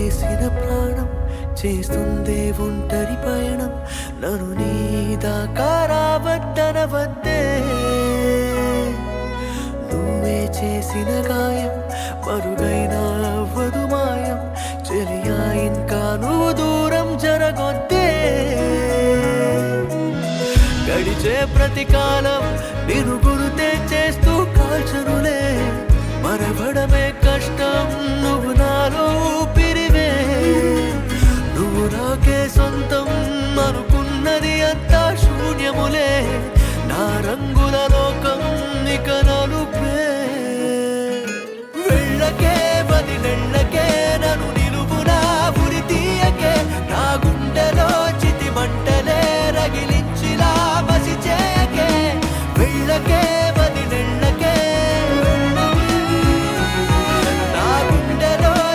వేసిన ప్రాణం చేస్తుందే ఒంటరి పయనం నన్ను నీ దాకా రావద్దనవద్దే నువ్వే చేసిన గాయం మరుగైనా అవ్వదు మాయం చెలియా ఇంకా నువ్వు దూరం జరగొద్దే గడిచే ప్రతి కాలం నిన్ను గుర్తే చేస్తూ కాల్చనులే మరవడమే